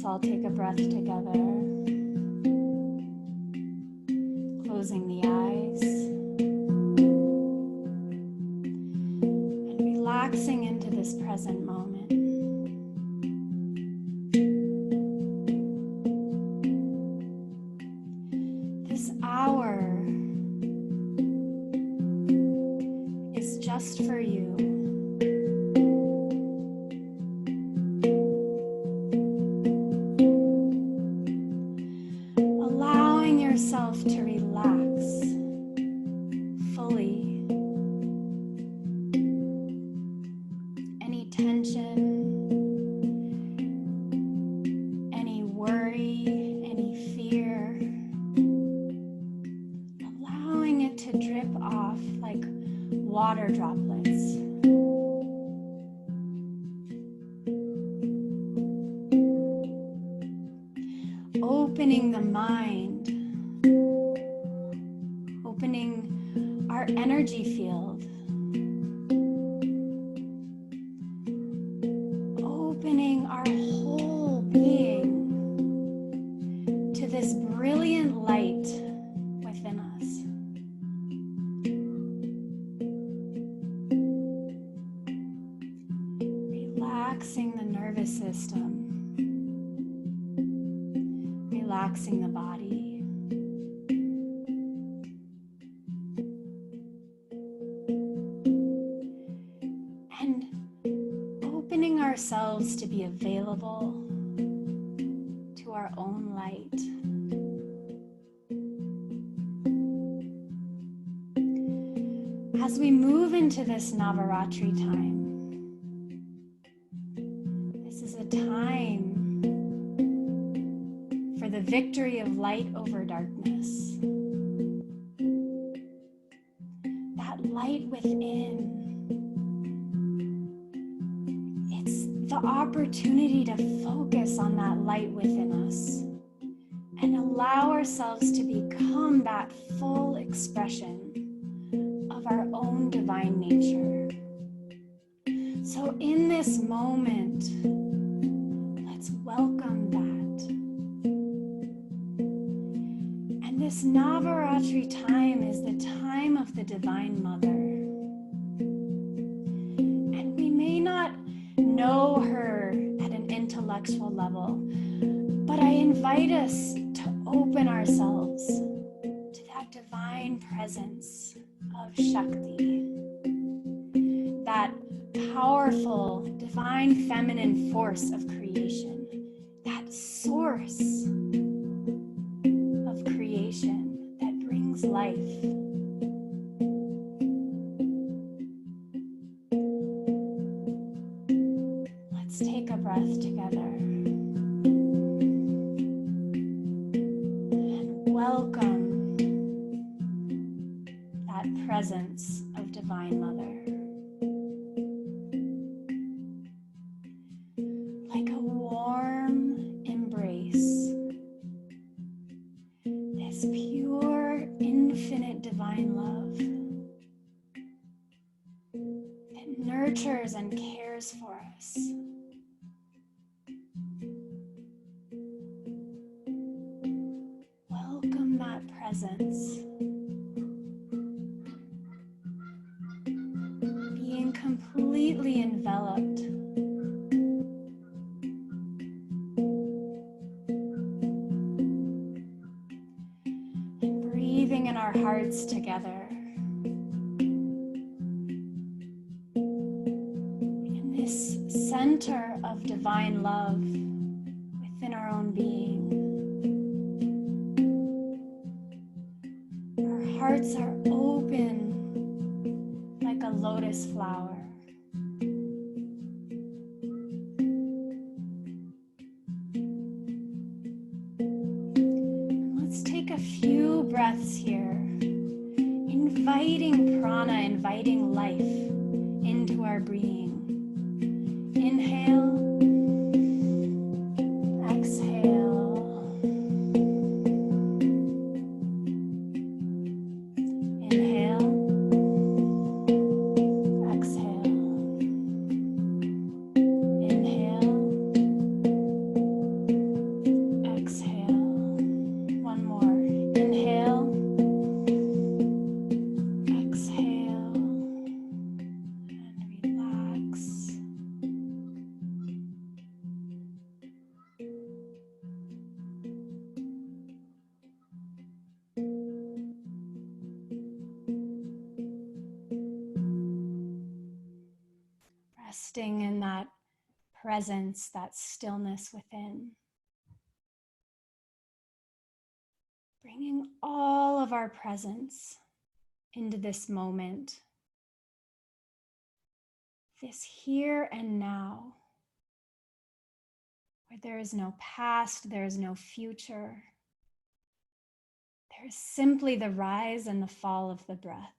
All take a breath together, closing the eyes and relaxing into this present moment. This hour is just for you. Yourself to relax fully. Any tension, any worry, any fear, allowing it to drip off like water droplets. Opening the mind, opening our energy field, opening our whole being to this brilliant light within us. Relaxing the nervous system, relaxing the body. Ourselves to be available to our own light. As we move into this Navaratri time, this is a time for the victory of light over darkness. That light within, the opportunity to focus on that light within us and allow ourselves to become that full expression of our own divine nature. So in this moment, let's welcome that. And this Navaratri time is the time of the Divine Mother. And we may not know her at an intellectual level, but I invite us to open ourselves to that divine presence of Shakti, that powerful divine feminine force of creation, that source of creation that brings life. Take a breath together and welcome that presence of Divine Mother. Like a warm embrace, this pure, infinite divine love that nurtures and cares for us. Presence, being completely enveloped and breathing in our hearts together in this center of divine love within our own being. Hearts are open like a lotus flower. Let's take a few breaths here, inviting prana, inviting life into our being. Inhale, exhale. resting in that presence, that stillness within. Bringing all of our presence into this moment, this here and now, where there is no past, there is no future. There is simply the rise and the fall of the breath.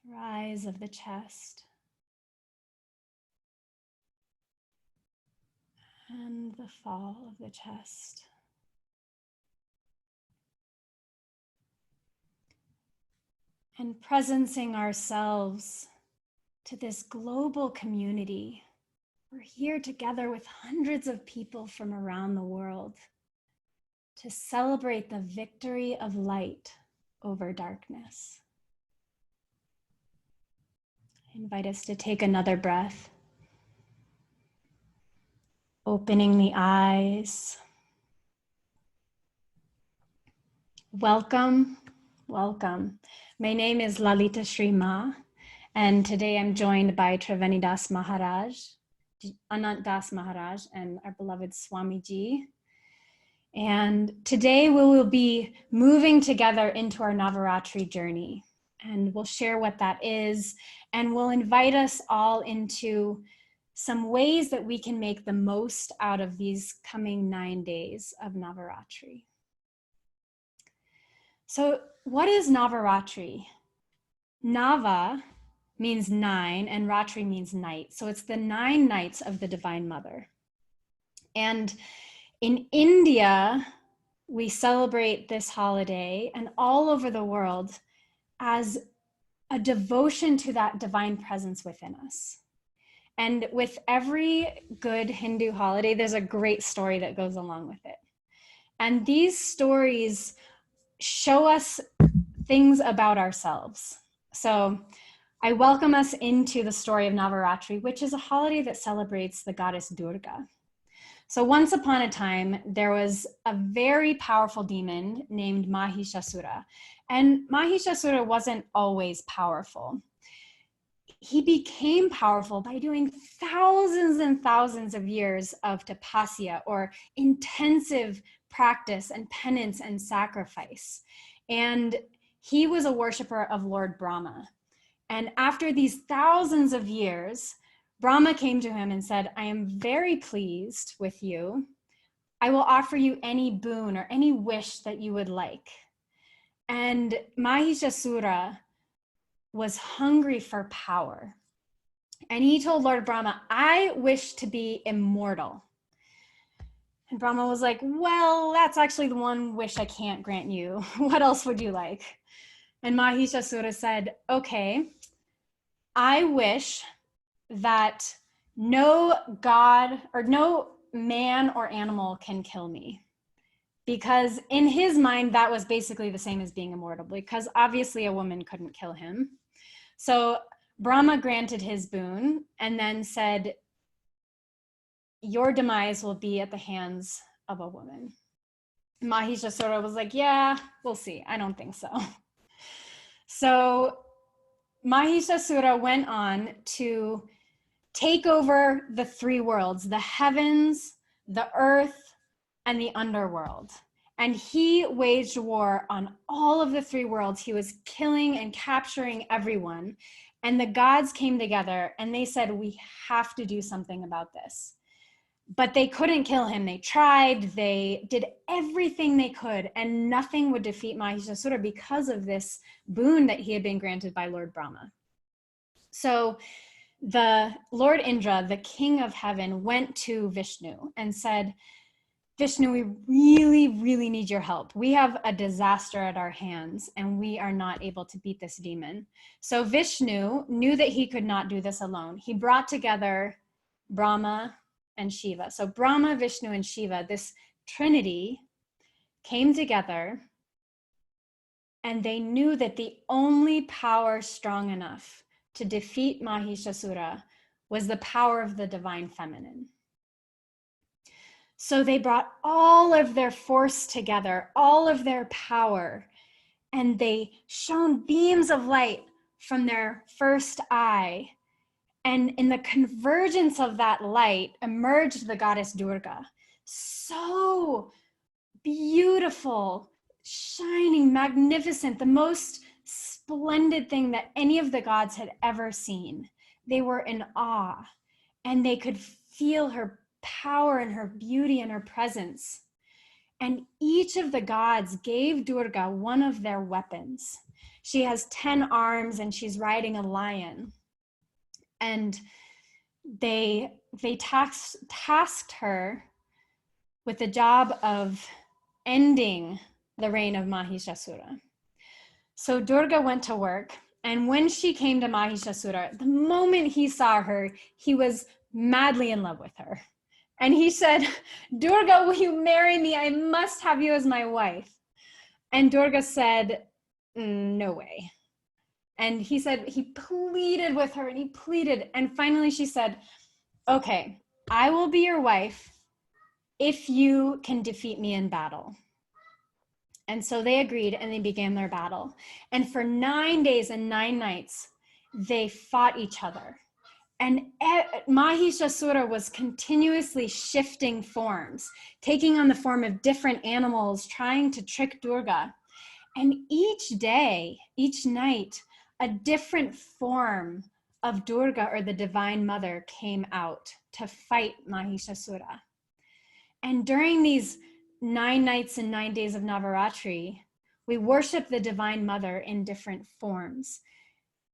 The rise of the chest. And the fall of the chest. And presencing ourselves to this global community. We're here together with hundreds of people from around the world to celebrate the victory of light over darkness. I invite us to take another breath, opening the eyes. Welcome, welcome. My name is Lalita Sri Ma, and today I'm joined by Trivenidas Maharaj, Anant Das Maharaj, and our beloved Swamiji. And today we will be moving together into our Navaratri journey, and we'll share what that is, and we'll invite us all into some ways that we can make the most out of these coming 9 days of Navaratri. So what is Navaratri? Nava means 9 and Ratri means night. So it's the 9 nights of the Divine Mother. And in India, we celebrate this holiday and all over the world as a devotion to that divine presence within us. And with every good Hindu holiday, there's a great story that goes along with it. And these stories show us things about ourselves. So I welcome us into the story of Navaratri, which is a holiday that celebrates the goddess Durga. So once upon a time, there was a very powerful demon named Mahishasura. And Mahishasura wasn't always powerful. He became powerful by doing thousands and thousands of years of tapasya, or intensive practice and penance and sacrifice. And he was a worshiper of Lord Brahma. And after these thousands of years, Brahma came to him and said, I am very pleased with you. I will offer you any boon or any wish that you would like. And Mahishasura was hungry for power. And he told Lord Brahma, I wish to be immortal. And Brahma was like, well, that's actually the one wish I can't grant you. What else would you like? And Mahishasura said, okay, I wish that no god or no man or animal can kill me. Because in his mind, that was basically the same as being immortal, because obviously a woman couldn't kill him. So Brahma granted his boon and then said, your demise will be at the hands of a woman. Mahishasura was like, yeah, we'll see. I don't think so. So Mahishasura went on to take over the 3 worlds, the heavens, the earth, and the underworld. And he waged war on all of the 3 worlds. He was killing and capturing everyone. And the gods came together and they said, we have to do something about this. But they couldn't kill him. They tried, they did everything they could, and nothing would defeat Mahishasura because of this boon that he had been granted by Lord Brahma. So the Lord Indra, the king of heaven, went to Vishnu and said, Vishnu, we really, really need your help. We have a disaster at our hands and we are not able to beat this demon. So Vishnu knew that he could not do this alone. He brought together Brahma and Shiva. So Brahma, Vishnu, and Shiva, this trinity, came together, and they knew that the only power strong enough to defeat Mahishasura was the power of the divine feminine. So they brought all of their force together, all of their power, and they shone beams of light from their first eye And in the convergence of that light emerged the goddess Durga. So beautiful, shining, magnificent, the most splendid thing that any of the gods had ever seen. They were in awe, and they could feel her power and her beauty and her presence. And each of the gods gave Durga one of their weapons. She has 10 arms and she's riding a lion. And they tasked her with the job of ending the reign of Mahishasura. So Durga went to work, and when she came to Mahishasura, the moment he saw her, he was madly in love with her. And he said, Durga, will you marry me? I must have you as my wife. And Durga said, no way. And he said, he pleaded with her and he pleaded. And finally she said, okay, I will be your wife if you can defeat me in battle. And so they agreed and they began their battle. And for 9 days and 9 nights, they fought each other. And Mahishasura was continuously shifting forms, taking on the form of different animals, trying to trick Durga. And each day, each night, a different form of Durga, or the Divine Mother, came out to fight Mahishasura. And during these 9 nights and 9 days of Navaratri, we worship the Divine Mother in different forms.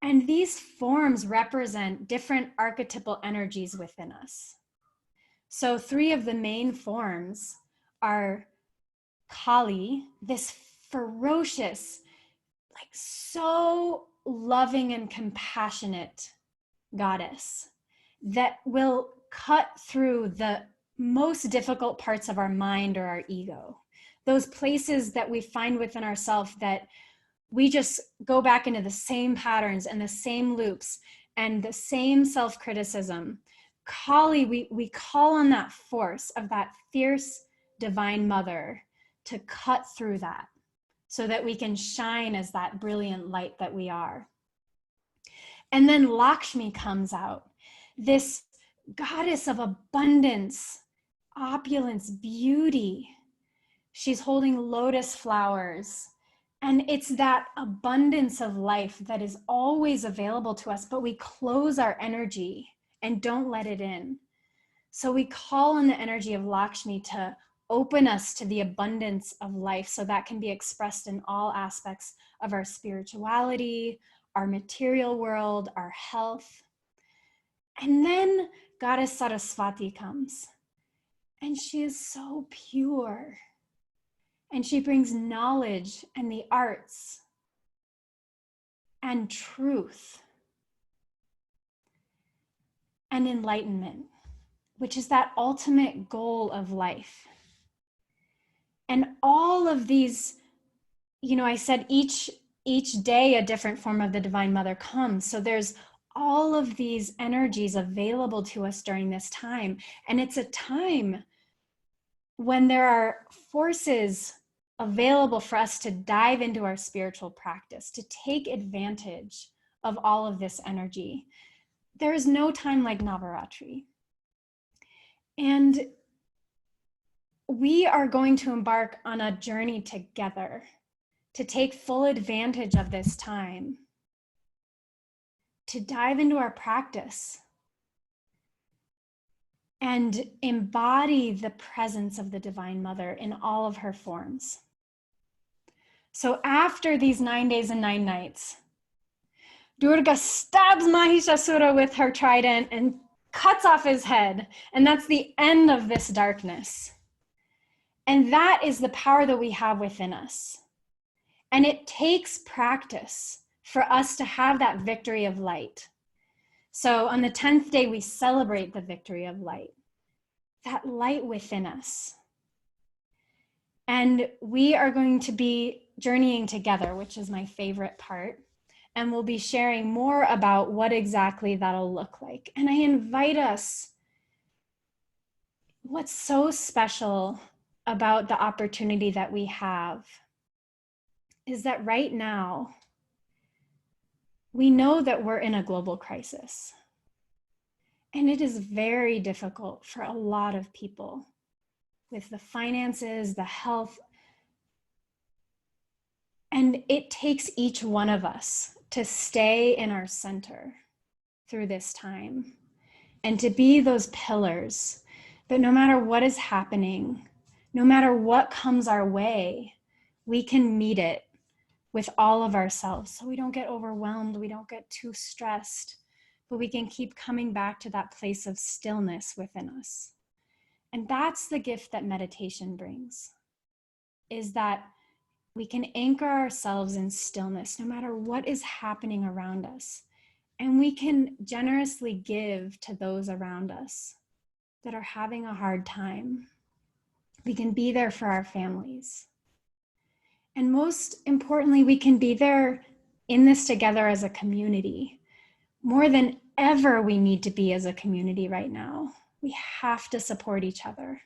And these forms represent different archetypal energies within us. So 3 of the main forms are Kali, this ferocious, like so loving and compassionate goddess that will cut through the most difficult parts of our mind or our ego. Those places that we find within ourselves that we just go back into the same patterns and the same loops and the same self-criticism. Kali, we call on that force of that fierce Divine Mother to cut through that so that we can shine as that brilliant light that we are. And then Lakshmi comes out, this goddess of abundance, opulence, beauty. She's holding lotus flowers. And it's that abundance of life that is always available to us, but we close our energy and don't let it in. So we call on the energy of Lakshmi to open us to the abundance of life so that can be expressed in all aspects of our spirituality, our material world, our health. And then Goddess Saraswati comes, and she is so pure. And she brings knowledge and the arts and truth and enlightenment, which is that ultimate goal of life. And all of these, I said each day a different form of the Divine Mother comes. So there's all of these energies available to us during this time. And it's a time when there are forces available for us to dive into our spiritual practice, to take advantage of all of this energy. There is no time like Navaratri. And we are going to embark on a journey together to take full advantage of this time, to dive into our practice and embody the presence of the Divine Mother in all of her forms. So after these 9 days and 9 nights, Durga stabs Mahishasura with her trident and cuts off his head. And that's the end of this darkness. And that is the power that we have within us. And it takes practice for us to have that victory of light. So on the 10th day, we celebrate the victory of light, that light within us. And we are going to be journeying together, which is my favorite part. And we'll be sharing more about what exactly that'll look like. And I invite us, what's so special about the opportunity that we have is that right now, we know that we're in a global crisis. And it is very difficult for a lot of people with the finances, the health. And it takes each one of us to stay in our center through this time and to be those pillars that no matter what is happening, no matter what comes our way, we can meet it with all of ourselves. So we don't get overwhelmed, we don't get too stressed, but we can keep coming back to that place of stillness within us. And that's the gift that meditation brings, is that we can anchor ourselves in stillness no matter what is happening around us. And we can generously give to those around us that are having a hard time. We can be there for our families. And most importantly, we can be there in this together as a community. More than ever, we need to be as a community right now. We have to support each other.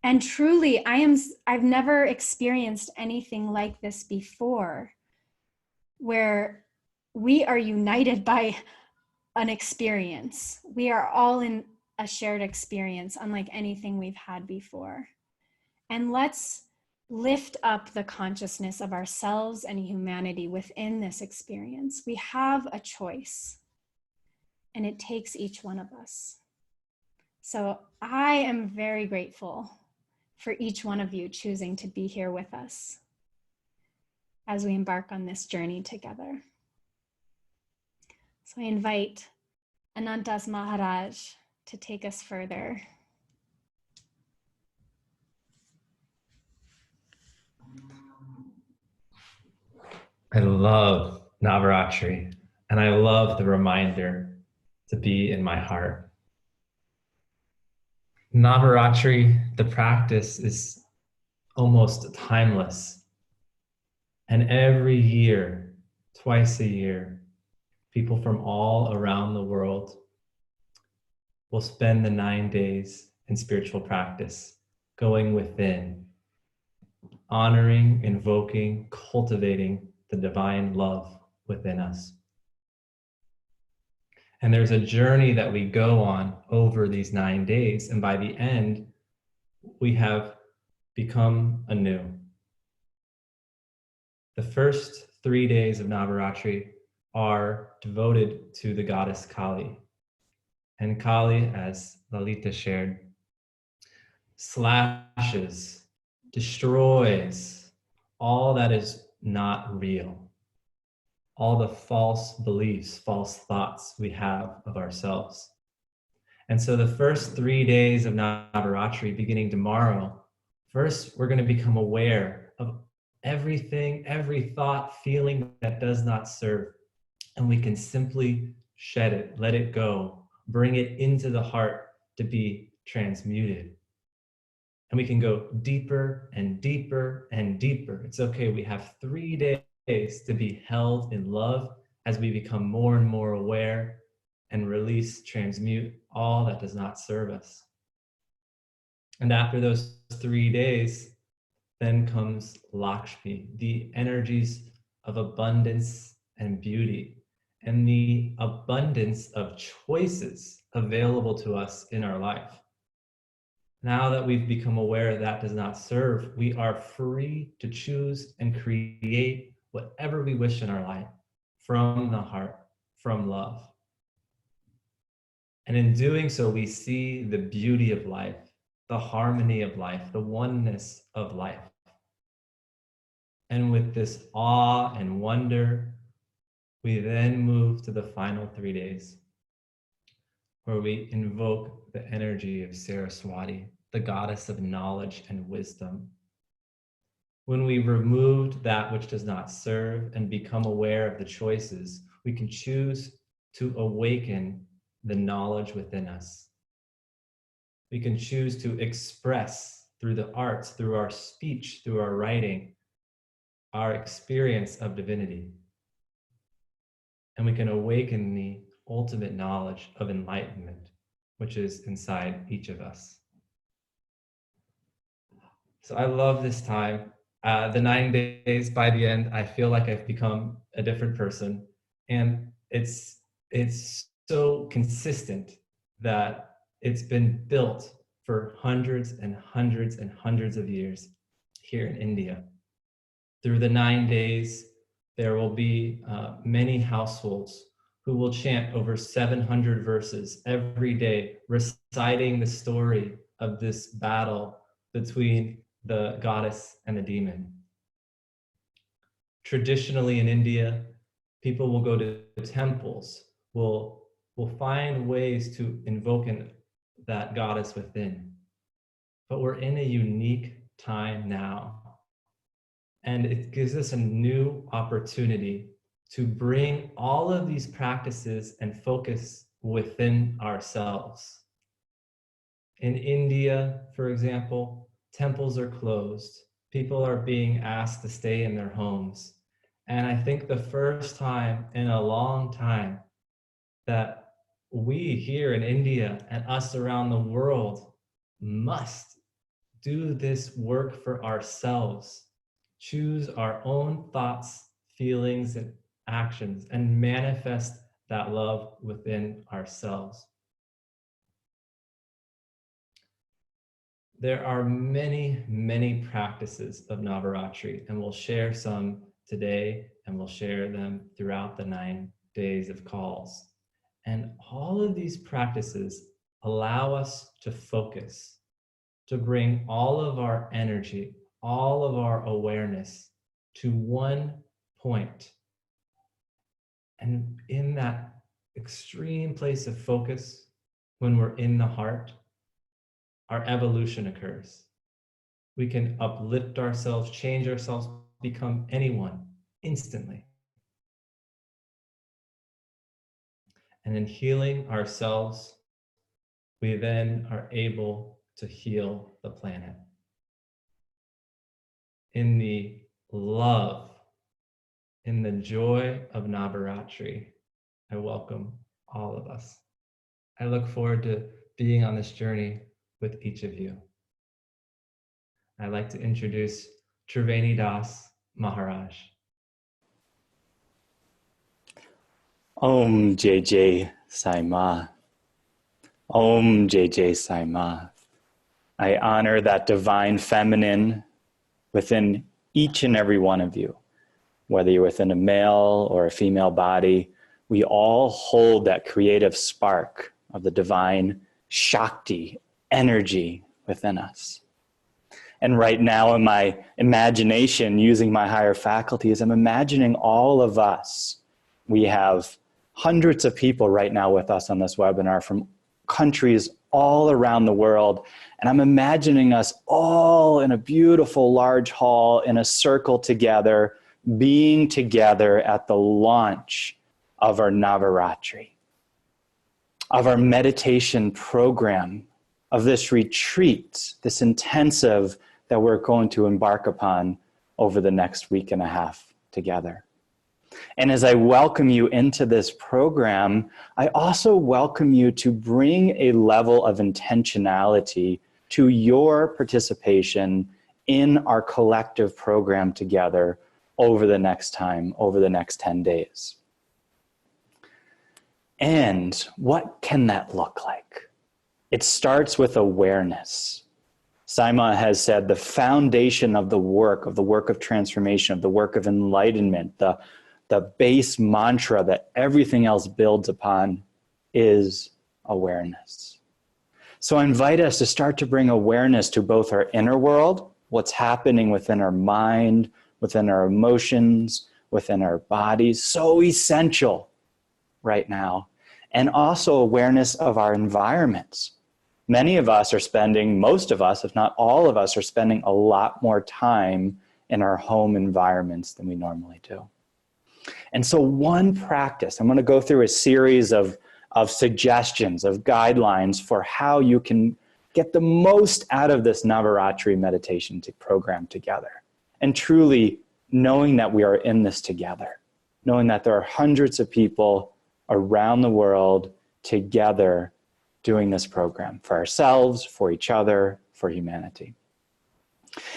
And truly, I've never experienced anything like this before, where we are united by an experience. We are all in a shared experience, unlike anything we've had before. And let's lift up the consciousness of ourselves and humanity within this experience. We have a choice, and it takes each one of us. So I am very grateful for each one of you choosing to be here with us as we embark on this journey together. So I invite Anantas Maharaj to take us further. I love Navaratri, and I love the reminder to be in my heart. Navaratri, the practice is almost timeless. And every year, twice a year, people from all around the world will spend the 9 days in spiritual practice, going within, honoring, invoking, cultivating the divine love within us. And there's a journey that we go on over these 9 days. And by the end, we have become anew. The first 3 days of Navaratri are devoted to the goddess Kali. And Kali, as Lalita shared, slashes, destroys all that is not real, all the false beliefs, false thoughts we have of ourselves. And so the first 3 days of Navaratri, beginning tomorrow, first we're going to become aware of everything, every thought, feeling that does not serve. And we can simply shed it, let it go, bring it into the heart to be transmuted. And we can go deeper and deeper and deeper. It's okay. We have 3 days to be held in love as we become more and more aware and release, transmute all that does not serve us. And after those 3 days, then comes Lakshmi, the energies of abundance and beauty, and the abundance of choices available to us in our life. Now that we've become aware that does not serve, we are free to choose and create whatever we wish in our life from the heart, from love. And in doing so, we see the beauty of life, the harmony of life, the oneness of life. And with this awe and wonder, we then move to the final 3 days, where we invoke the energy of Saraswati, the goddess of knowledge and wisdom. When we removed that which does not serve and become aware of the choices, we can choose to awaken the knowledge within us. We can choose to express through the arts, through our speech, through our writing, our experience of divinity. And we can awaken the ultimate knowledge of enlightenment, which is inside each of us. So I love this time. The 9 days, by the end, I feel like I've become a different person. And it's so consistent that it's been built for hundreds and hundreds and hundreds of years here in India. Through the 9 days, there will be many households who will chant over 700 verses every day, reciting the story of this battle between the goddess and the demon. Traditionally in India, people will go to temples, will find ways to invoke that goddess within. But we're in a unique time now. And it gives us a new opportunity to bring all of these practices and focus within ourselves. In India, for example, temples are closed. People are being asked to stay in their homes. And I think the first time in a long time that we here in India and us around the world must do this work for ourselves. Choose our own thoughts, feelings, and actions, and manifest that love within ourselves. There are many, many practices of Navaratri, and we'll share some today, and we'll share them throughout the 9 days of calls. And all of these practices allow us to focus, to bring all of our energy, all of our awareness to one point. And in that extreme place of focus, when we're in the heart, our evolution occurs. We can uplift ourselves, change ourselves, become anyone instantly. And in healing ourselves, we then are able to heal the planet. In the love, in the joy of Navaratri, I welcome all of us. I look forward to being on this journey with each of you. I'd like to introduce Triveni Das Maharaj. Om JJ Saima. Om JJ Saima. I honor that divine feminine within each and every one of you. Whether you're within a male or a female body, we all hold that creative spark of the divine Shakti energy within us. And right now in my imagination, using my higher faculties, I'm imagining all of us. We have hundreds of people right now with us on this webinar from countries all around the world. And I'm imagining us all in a beautiful large hall in a circle together, being together at the launch of our Navaratri, of our meditation program, of this retreat, this intensive that we're going to embark upon over the next week and a half together. And as I welcome you into this program, I also welcome you to bring a level of intentionality to your participation in our collective program together over the next time, over the next 10 days. And what can that look like? It starts with awareness. Saima has said the foundation of the work of transformation, of the work of enlightenment, the base mantra that everything else builds upon is awareness. So I invite us to start to bring awareness to both our inner world, what's happening within our mind, within our emotions, within our bodies, so essential right now, and also awareness of our environments. Many of us are spending, most of us, if not all of us, are spending a lot more time in our home environments than we normally do. And so one practice, I'm going to go through a series of suggestions, of guidelines for how you can get the most out of this Navaratri meditation program together. And truly knowing that we are in this together, knowing that there are hundreds of people around the world together doing this program for ourselves, for each other, for humanity.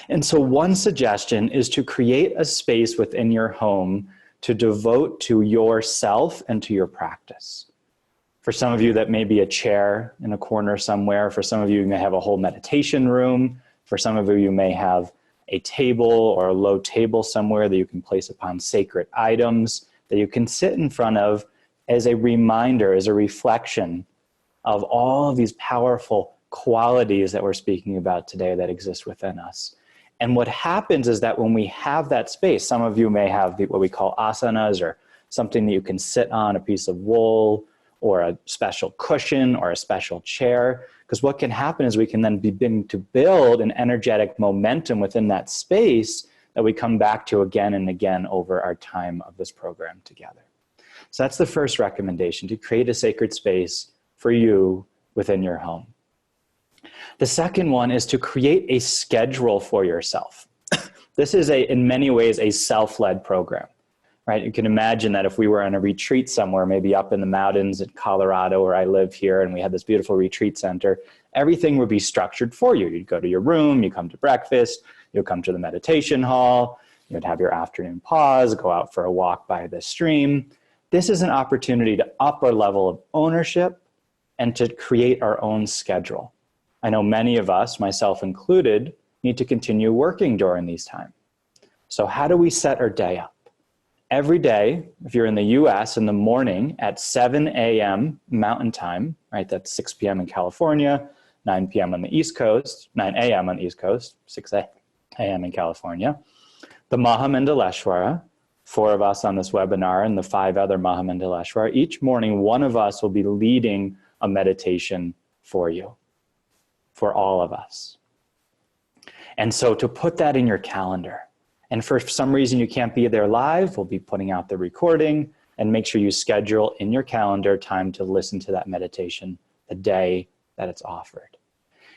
And so one suggestion is to create a space within your home to devote to yourself and to your practice. For some of you, that may be a chair in a corner somewhere. For some of you, you may have a whole meditation room. For some of you may have a table or a low table somewhere that you can place upon sacred items that you can sit in front of as a reminder, as a reflection of all of these powerful qualities that we're speaking about today that exist within us. And what happens is that when we have that space, some of you may have what we call asanas, or something that you can sit on, a piece of wool or a special cushion or a special chair. Because what can happen is we can then begin to build an energetic momentum within that space that we come back to again and again over our time of this program together. So that's the first recommendation, to create a sacred space for you within your home. The second one is to create a schedule for yourself. This is in many ways a self-led program, right? You can imagine that if we were on a retreat somewhere, maybe up in the mountains in Colorado where I live here, and we had this beautiful retreat center, everything would be structured for you. You'd go to your room, you come to breakfast, you'd come to the meditation hall, you'd have your afternoon pause, go out for a walk by the stream. This is an opportunity to up our level of ownership and to create our own schedule. I know many of us, myself included, need to continue working during these times. So how do we set our day up? Every day, if you're in the US, in the morning at 7 a.m. Mountain Time, right? That's 6 p.m. in California, 9 p.m. on the East Coast, 9 a.m. on the East Coast, 6 a.m. in California. The Mahamandaleshwar, 4 of us on this webinar and the 5 other Mahamandaleshwar, each morning one of us will be leading a meditation for you, for all of us. And so to put that in your calendar, and for some reason you can't be there live, we'll be putting out the recording, and make sure you schedule in your calendar time to listen to that meditation the day that it's offered.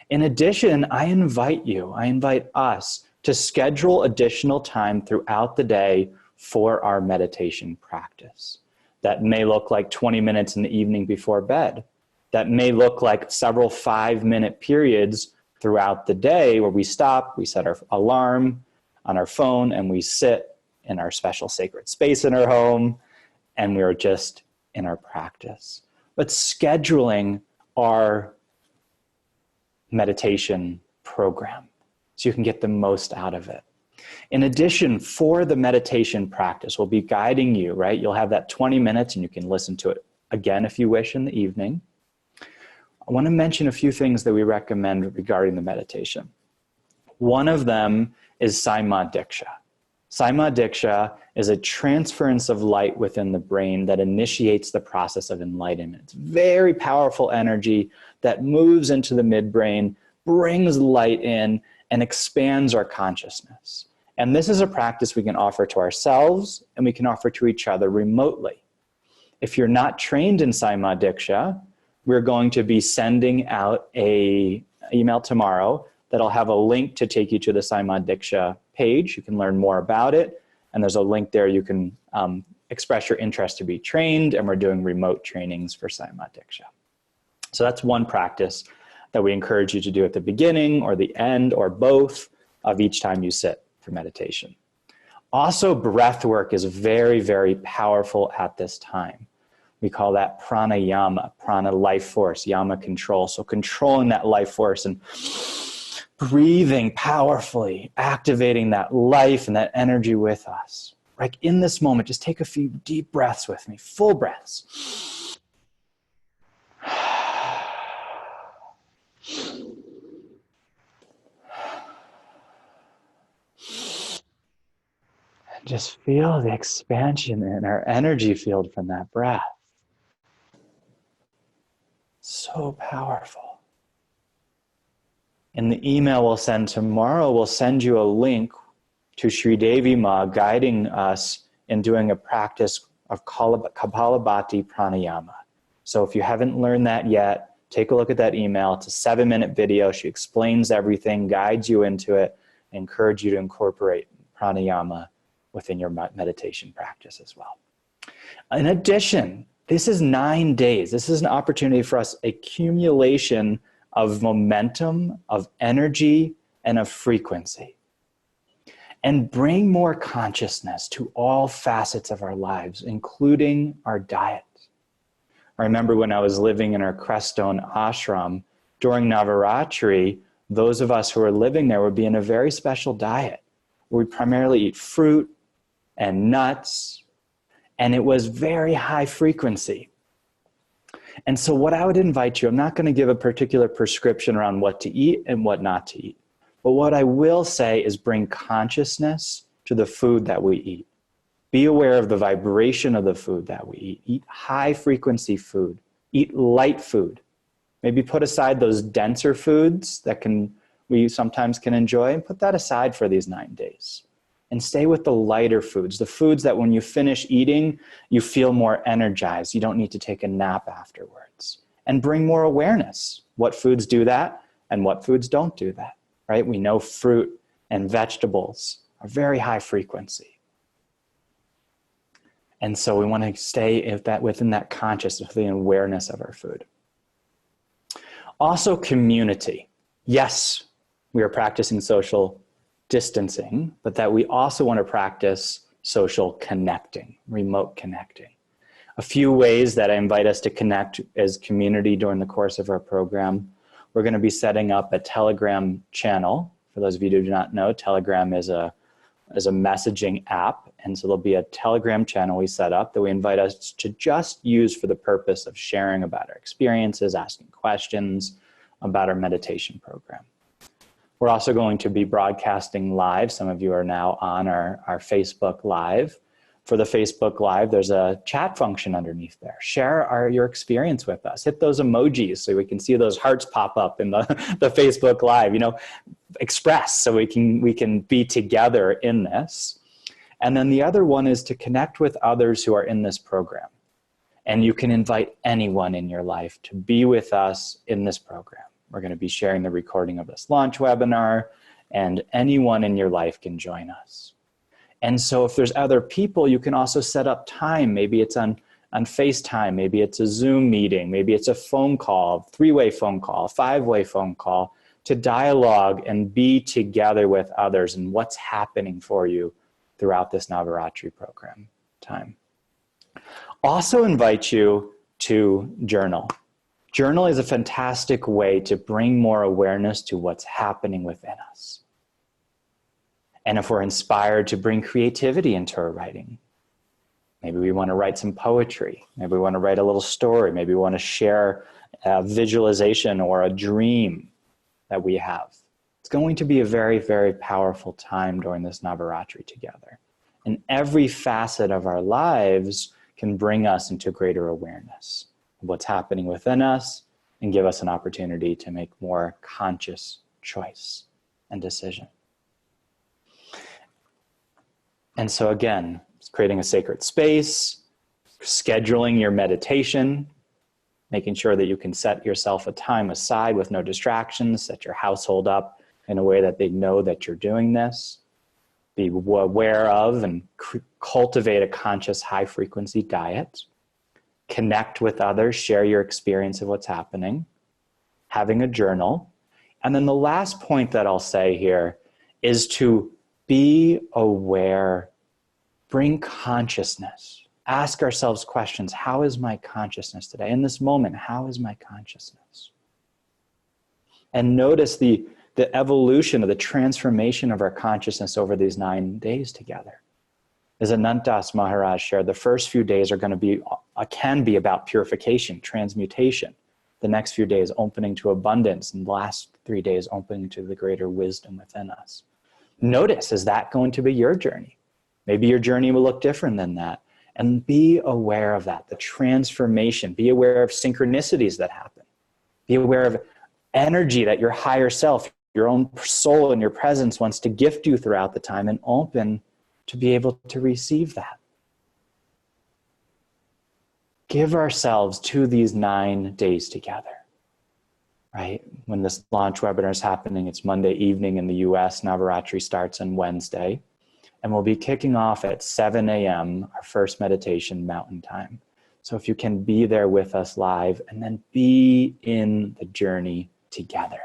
In addition, I invite us to schedule additional time throughout the day for our meditation practice. That may look like 20 minutes in the evening before bed. That may look like several 5-minute periods throughout the day where we stop, we set our alarm on our phone, and we sit in our special sacred space in our home, and we're just in our practice. But scheduling our meditation program so you can get the most out of it. In addition, for the meditation practice, we'll be guiding you, right? You'll have that 20 minutes and you can listen to it again if you wish in the evening. I want to mention a few things that we recommend regarding the meditation. One of them is Saima Diksha. Saima Diksha is a transference of light within the brain that initiates the process of enlightenment. It's very powerful energy that moves into the midbrain, brings light in, and expands our consciousness. And this is a practice we can offer to ourselves and we can offer to each other remotely. If you're not trained in Saima Diksha, we're going to be sending out an email tomorrow that'll have a link to take you to the Saima Diksha page. You can learn more about it. And there's a link there you can express your interest to be trained. And we're doing remote trainings for Saima Diksha. So that's one practice that we encourage you to do at the beginning or the end or both of each time you sit for meditation. Also, breath work is very, very powerful at this time. We call that pranayama, prana life force, yama control. So controlling that life force and breathing powerfully, activating that life and that energy with us. Like in this moment, just take a few deep breaths with me, full breaths. And just feel the expansion in our energy field from that breath. So powerful. In the email we'll send tomorrow, we'll send you a link to Sri Devi Ma guiding us in doing a practice of Kapalabhati Pranayama. So if you haven't learned that yet, take a look at that email. It's a 7-minute video. She explains everything, guides you into it, and encourage you to incorporate pranayama within your meditation practice as well. In addition, this is 9 days. This is an opportunity for us, accumulation of momentum, of energy, and of frequency. And bring more consciousness to all facets of our lives, including our diet. I remember when I was living in our Crestone ashram, during Navaratri, those of us who were living there would be in a very special diet. We primarily eat fruit and nuts, and it was very high frequency. And so what I would invite you, I'm not going to give a particular prescription around what to eat and what not to eat. But what I will say is bring consciousness to the food that we eat. Be aware of the vibration of the food that we eat. Eat high frequency food. Eat light food. Maybe put aside those denser foods that we sometimes can enjoy, and put that aside for these 9 days. And stay with the lighter foods, the foods that when you finish eating, you feel more energized. You don't need to take a nap afterwards. And bring more awareness. What foods do that and what foods don't do that, right? We know fruit and vegetables are very high frequency. And so we want to stay within that consciousness, the awareness of our food. Also, community. Yes, we are practicing social distancing, but that we also want to practice social connecting, remote connecting. A few ways that I invite us to connect as community during the course of our program. We're going to be setting up a Telegram channel. For those of you who do not know, Telegram is a messaging app. And so there'll be a Telegram channel we set up that we invite us to just use for the purpose of sharing about our experiences, asking questions about our meditation program. We're also going to be broadcasting live. Some of you are now on our Facebook Live. For the Facebook Live, there's a chat function underneath there. Share your experience with us. Hit those emojis so we can see those hearts pop up in the Facebook Live. Express so we can be together in this. And then the other one is to connect with others who are in this program. And you can invite anyone in your life to be with us in this program. We're going to be sharing the recording of this launch webinar, and anyone in your life can join us. And so if there's other people, you can also set up time. Maybe it's on FaceTime, maybe it's a Zoom meeting, maybe it's a phone call, 3-way phone call, 5-way phone call, to dialogue and be together with others and what's happening for you throughout this Navaratri program time. Also invite you to journal. Journal is a fantastic way to bring more awareness to what's happening within us. And if we're inspired to bring creativity into our writing, maybe we want to write some poetry, maybe we want to write a little story, maybe we want to share a visualization or a dream that we have. It's going to be a very, very powerful time during this Navaratri together. And every facet of our lives can bring us into greater awareness of what's happening within us and give us an opportunity to make more conscious choice and decision. And so again, it's creating a sacred space, scheduling your meditation, making sure that you can set yourself a time aside with no distractions, set your household up in a way that they know that you're doing this. Be aware of and cultivate a conscious high-frequency diet. Connect with others, share your experience of what's happening. Having a journal. And then the last point that I'll say here is to be aware, bring consciousness. Ask ourselves questions. How is my consciousness today? In this moment, how is my consciousness? And notice the evolution of the transformation of our consciousness over these 9 days together. As Anantas Maharaj shared, the first few days are going to be, can be about purification, transmutation. The next few days opening to abundance, and the last 3 days opening to the greater wisdom within us. Notice, is that going to be your journey? Maybe your journey will look different than that. And be aware of that, the transformation. Be aware of synchronicities that happen. Be aware of energy that your higher self, your own soul and your presence wants to gift you throughout the time, and open to be able to receive that. Give ourselves to these 9 days together, right? When this launch webinar is happening, it's Monday evening in the US. Navaratri starts on Wednesday. And we'll be kicking off at 7 a.m., our first meditation Mountain Time. So if you can be there with us live, and then be in the journey together.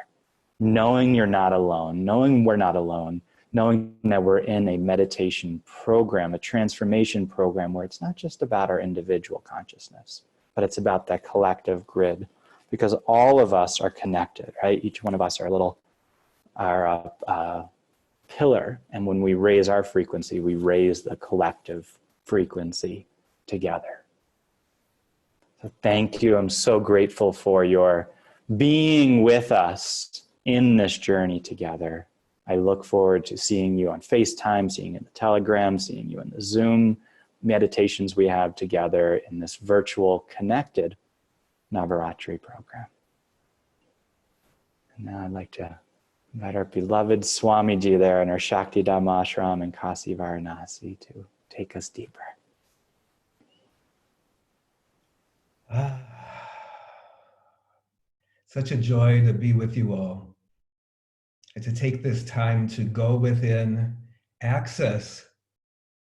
Knowing you're not alone, knowing we're not alone, knowing that we're in a meditation program, a transformation program where it's not just about our individual consciousness, but it's about that collective grid, because all of us are connected, right? Each one of us are a little, pillar. And when we raise our frequency, we raise the collective frequency together. So thank you. I'm so grateful for your being with us in this journey together. I look forward to seeing you on FaceTime, seeing you in the Telegram, seeing you in the Zoom meditations we have together in this virtual connected Navaratri program. And now I'd like to invite our beloved Swamiji there in our Shakti Dhamma Ashram in Kasi Varanasi to take us deeper. Such a joy to be with you all and to take this time to go within, access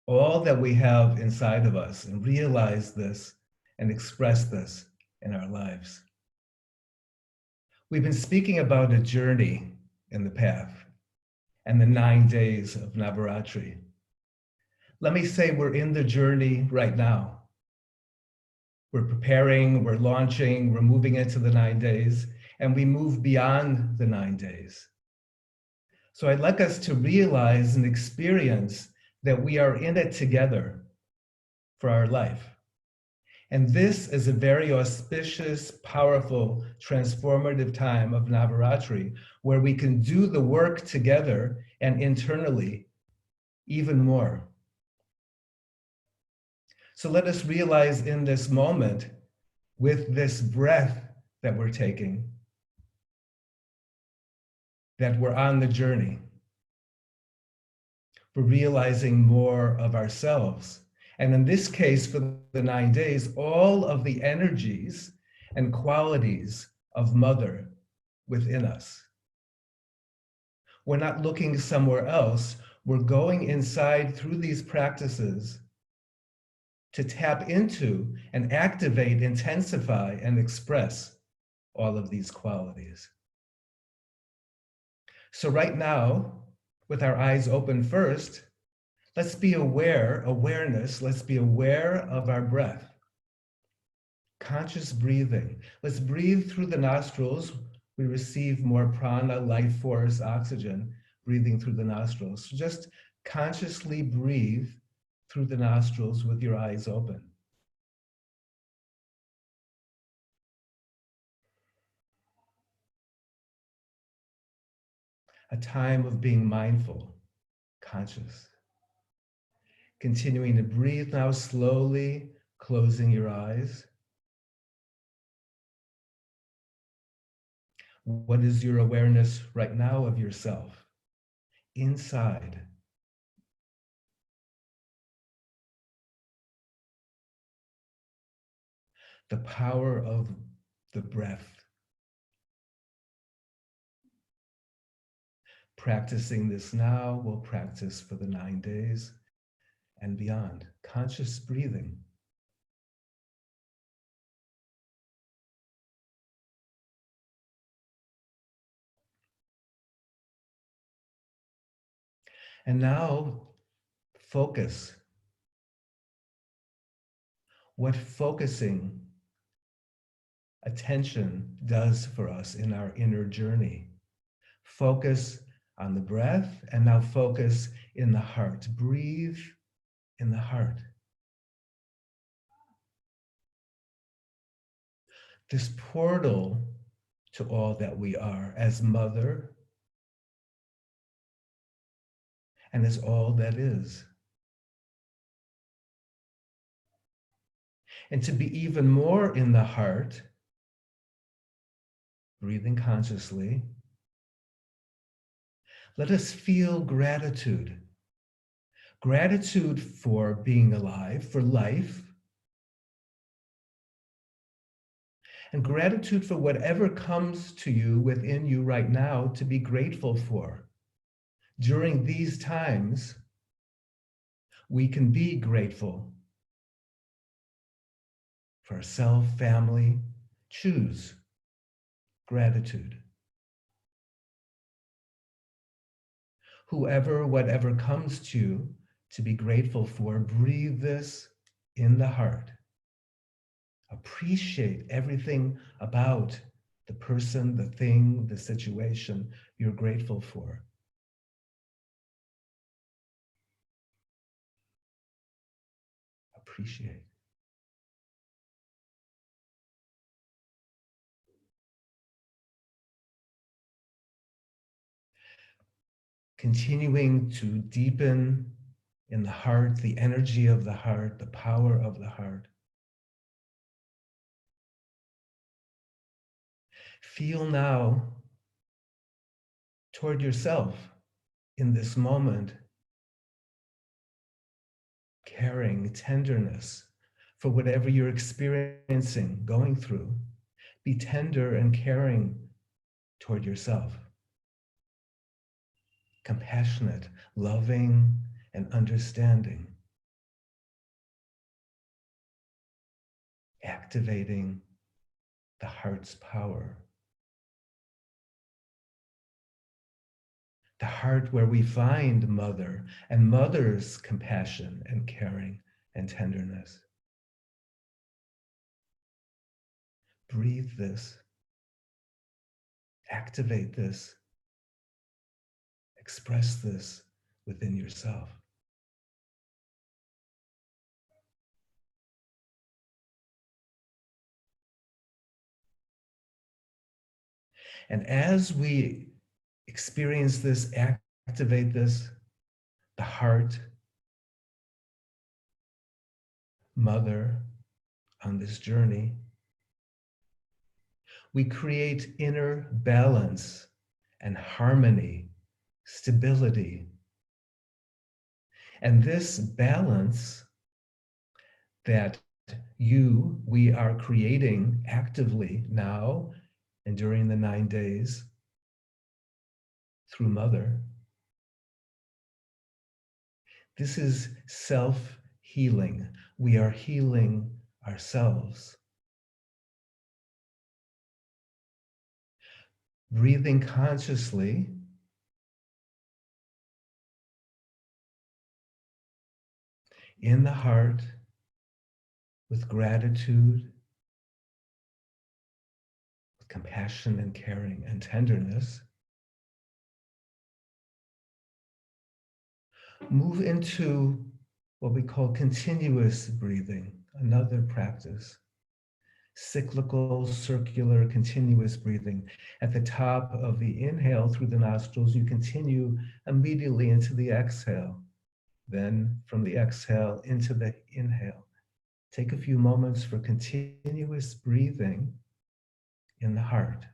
all that we have inside of us and realize this and express this in our lives. We've been speaking about a journey in the path and the 9 days of Navaratri. Let me say we're in the journey right now. We're preparing, we're launching, we're moving into the 9 days, and we move beyond the 9 days. So I'd like us to realize and experience that we are in it together for our life. And this is a very auspicious, powerful, transformative time of Navaratri, where we can do the work together and internally even more. So let us realize in this moment, with this breath that we're taking, that we're on the journey. We're realizing more of ourselves. And in this case, for the 9 days, all of the energies and qualities of Mother within us. We're not looking somewhere else. We're going inside through these practices to tap into and activate, intensify, and express all of these qualities. So right now, with our eyes open first, let's be awareness, let's be aware of our breath. Conscious breathing. Let's breathe through the nostrils. We receive more prana, life force, oxygen, breathing through the nostrils. So just consciously breathe through the nostrils with your eyes open. A time of being mindful, conscious. Continuing to breathe now slowly, closing your eyes. What is your awareness right now of yourself? Inside. The power of the breath. Practicing this now, we'll practice for the 9 days and beyond. Conscious breathing. And now, focus. What focusing attention does for us in our inner journey. Focus on the breath, and now focus in the heart. Breathe in the heart. This portal to all that we are as Mother and as all that is. And to be even more in the heart, breathing consciously, let us feel gratitude. Gratitude for being alive, for life, and gratitude for whatever comes to you within you right now to be grateful for. During these times, we can be grateful for self, family. Choose gratitude. Whoever, whatever comes to you to be grateful for, breathe this in the heart Appreciate everything about the person, the thing, the situation you're grateful for. Appreciate. Continuing to deepen in the heart, the energy of the heart, the power of the heart. Feel now toward yourself in this moment, caring, tenderness for whatever you're experiencing, going through. Be tender and caring toward yourself. Compassionate, loving, and understanding. Activating the heart's power. The heart where we find mother and mother's compassion and caring and tenderness. Breathe this. Activate this. Express this within yourself. And as we experience this, activate this, the heart, mother, on this journey, we create inner balance and harmony, stability. And this balance that we are creating actively now and during the 9 days through Mother, this is self-healing. We are healing ourselves. Breathing consciously, in the heart, with gratitude, with compassion and caring and tenderness, move into what we call continuous breathing, another practice. Cyclical, circular, continuous breathing. At the top of the inhale through the nostrils, you continue immediately into the exhale. Then from the exhale into the inhale. Take a few moments for continuous breathing in the heart.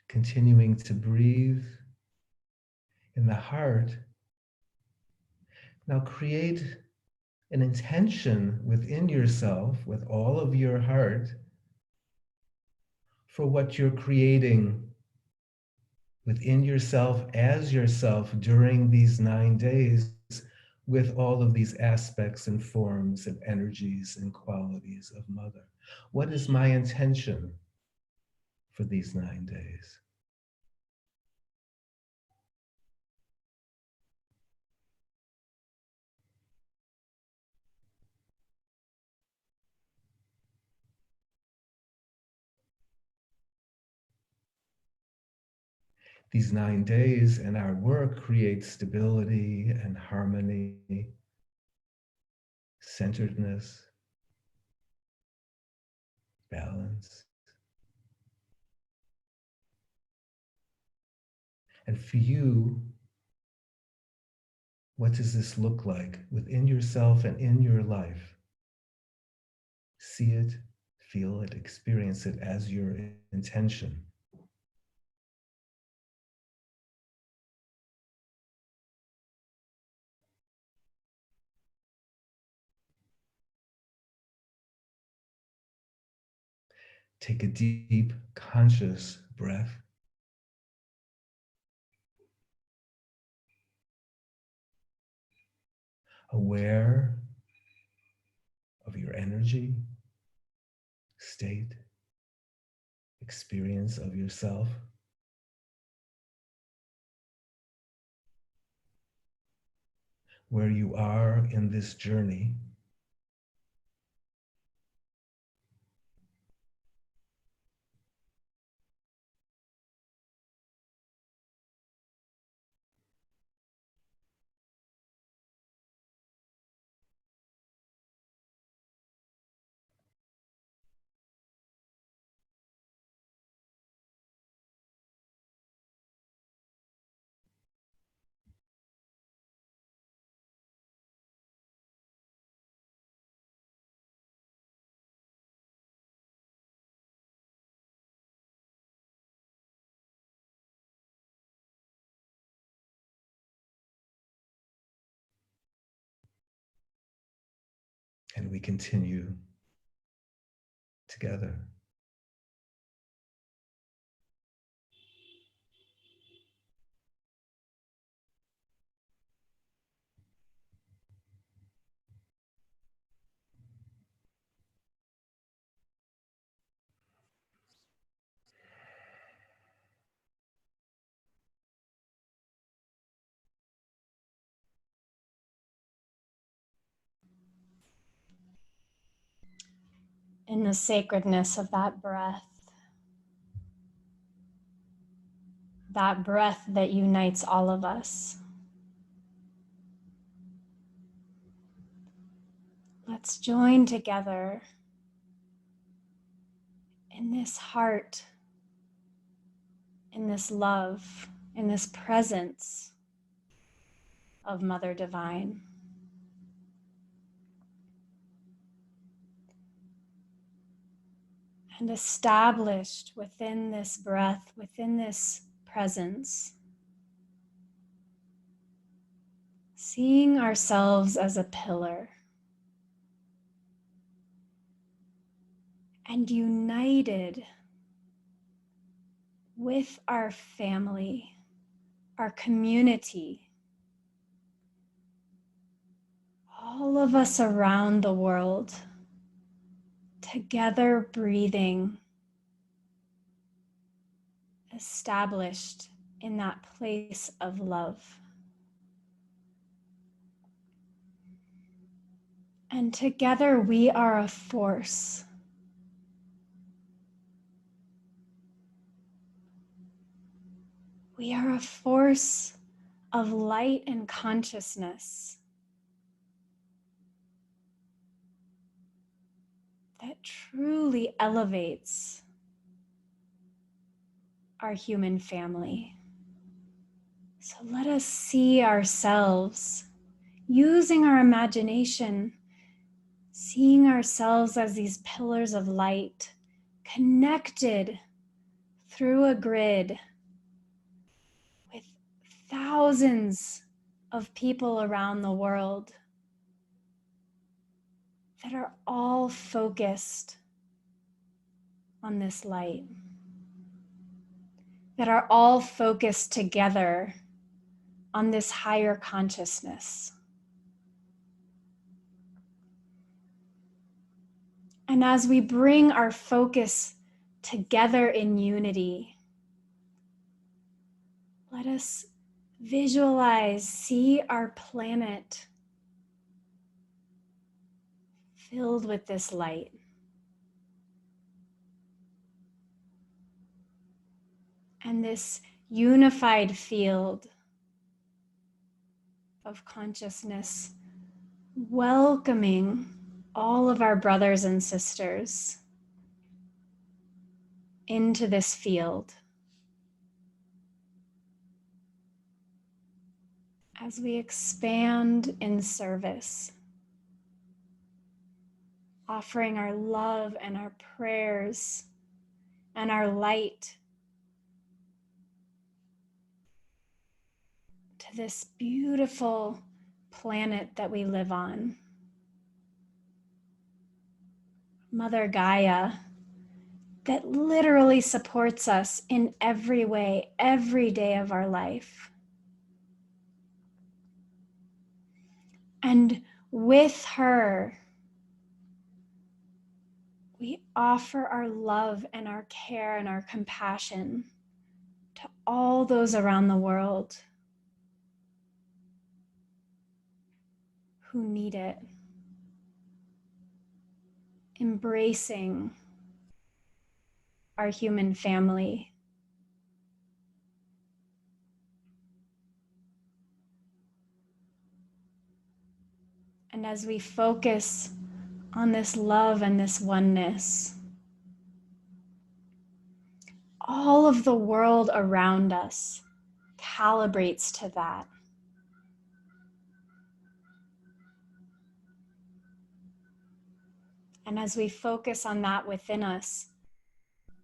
Continuing to breathe in the heart. Now create an intention within yourself, with all of your heart, for what you're creating within yourself as yourself during these 9 days, with all of these aspects and forms and energies and qualities of Mother. What is my intention for these 9 days? These 9 days and our work create stability and harmony, centeredness, balance. And for you, what does this look like within yourself and in your life? See it, feel it, experience it as your intention. Take a deep, conscious breath. Aware of your energy, state, experience of yourself. Where you are in this journey. And we continue together. In the sacredness of that breath that unites all of us. Let's join together in this heart, in this love, in this presence of Mother Divine. And established within this breath, within this presence, seeing ourselves as a pillar and united with our family, our community, all of us around the world, together breathing, established in that place of love. And together we are a force. We are a force of light and consciousness that truly elevates our human family. So let us see ourselves using our imagination, seeing ourselves as these pillars of light, connected through a grid with thousands of people around the world that are all focused on this light, that are all focused together on this higher consciousness. And as we bring our focus together in unity, let us visualize, see our planet filled with this light. And this unified field of consciousness welcoming all of our brothers and sisters into this field. As we expand in service, offering our love and our prayers and our light to this beautiful planet that we live on. Mother Gaia, that literally supports us in every way, every day of our life. And with her, we offer our love and our care and our compassion to all those around the world who need it. Embracing our human family. And as we focus on this love and this oneness, all of the world around us calibrates to that. And as we focus on that within us,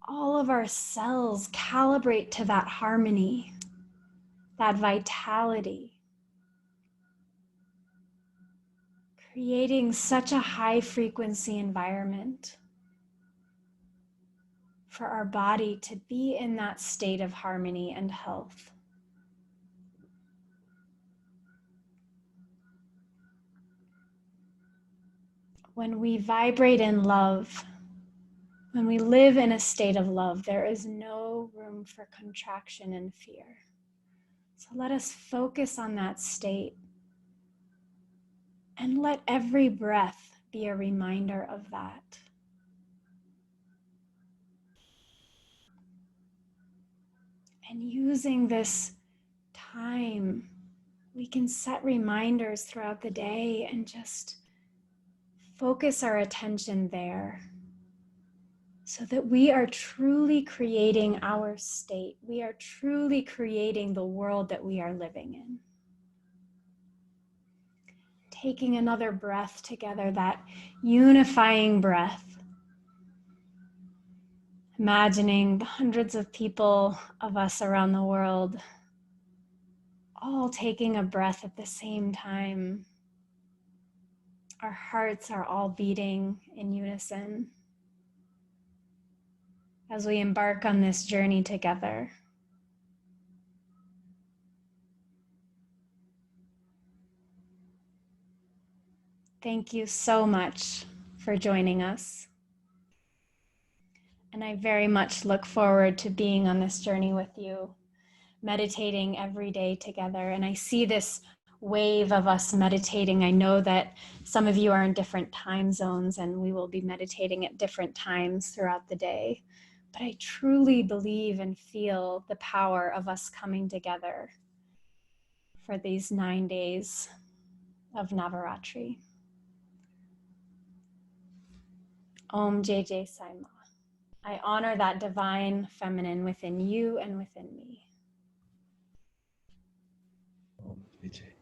all of our cells calibrate to that harmony, that vitality, creating such a high frequency environment for our body to be in that state of harmony and health. When we vibrate in love, when we live in a state of love, there is no room for contraction and fear. So let us focus on that state and let every breath be a reminder of that. And using this time, we can set reminders throughout the day and just focus our attention there so that we are truly creating our state. We are truly creating the world that we are living in. Taking another breath together, that unifying breath. Imagining the hundreds of people of us around the world all taking a breath at the same time. Our hearts are all beating in unison as we embark on this journey together. Thank you so much for joining us. And I very much look forward to being on this journey with you, meditating every day together. And I see this wave of us meditating. I know that some of you are in different time zones and we will be meditating at different times throughout the day. But I truly believe and feel the power of us coming together for these 9 days of Navaratri. Om JJ Sai Ma. I honor that divine feminine within you and within me. Vijay.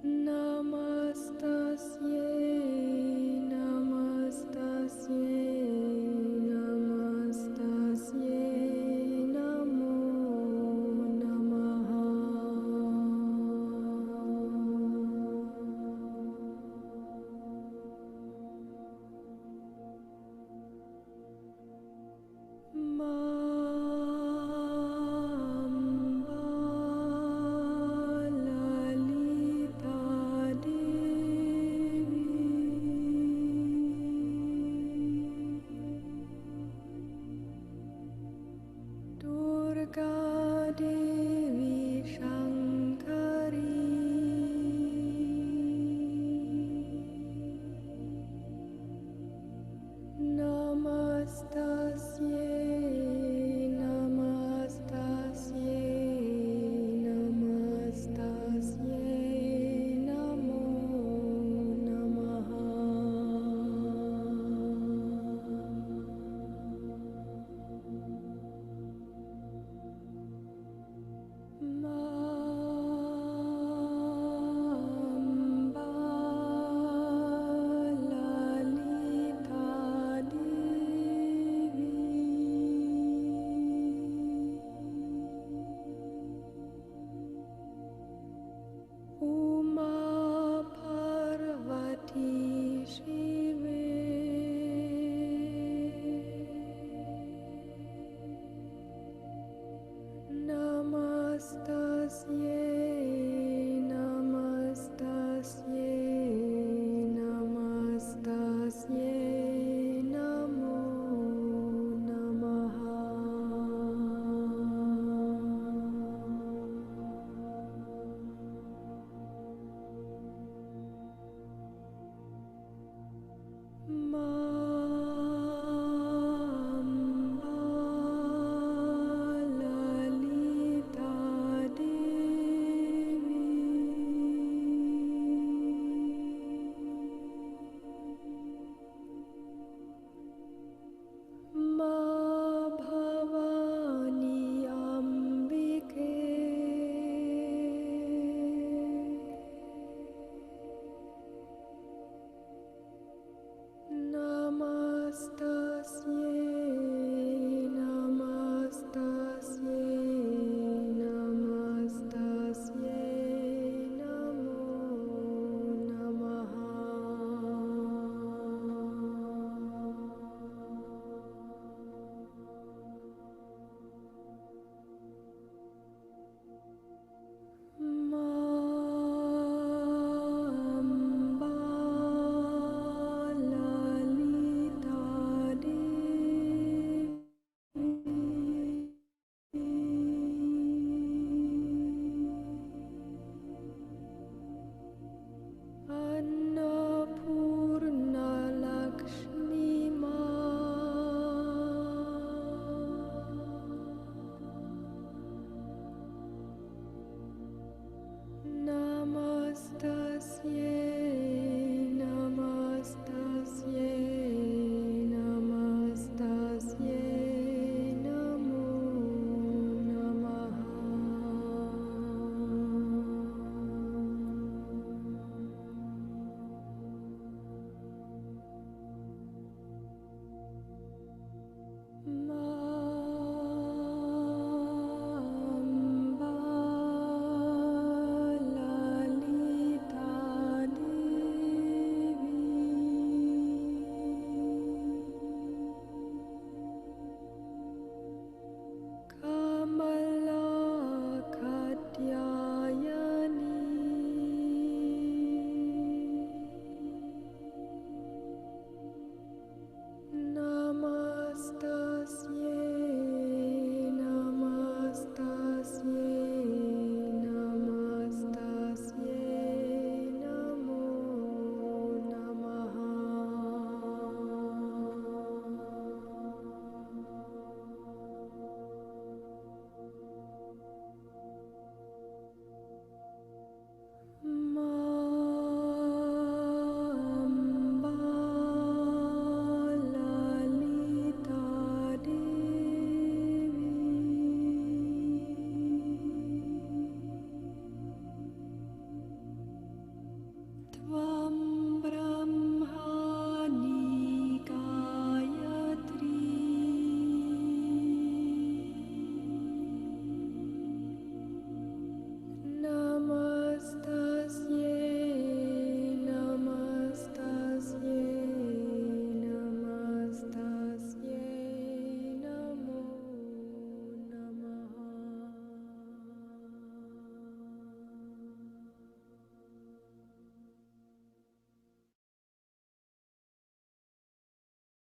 No.